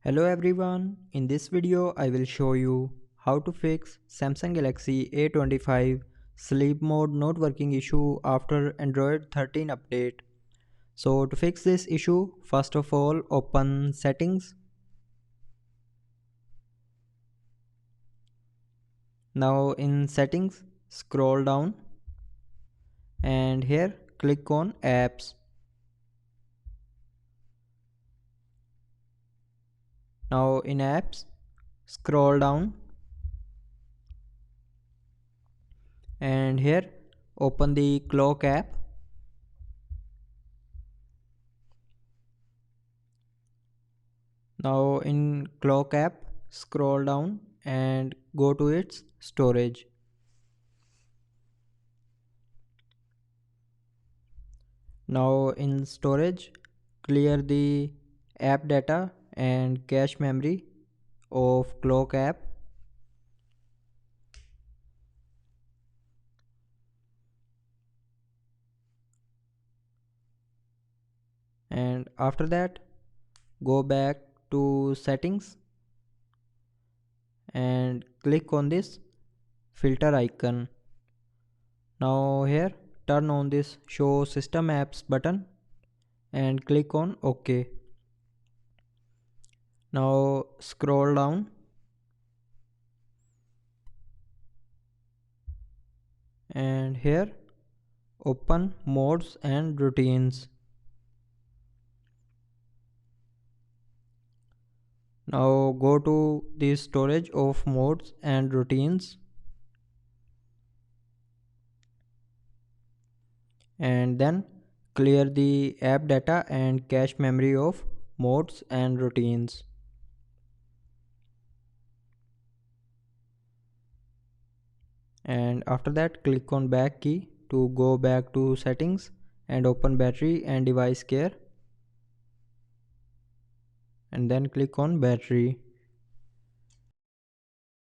Hello everyone, in this video I will show you how to fix Samsung Galaxy A25 sleep mode not working issue after Android 13 update. So to fix this issue, first of all open settings. Now in settings scroll down and here click on apps. Now in apps scroll down and here open the clock app. Now in clock app scroll down and go to its storage. Now in storage clear the app data and cache memory of clock app, and after that go back to settings and click on this filter icon. Now here turn on this show system apps button and click on OK. Now scroll down and here open modes and routines. Now go to the storage of modes and routines and then clear the app data and cache memory of modes and routines. And after that click on back key to go back to settings and open battery and device care and then click on battery.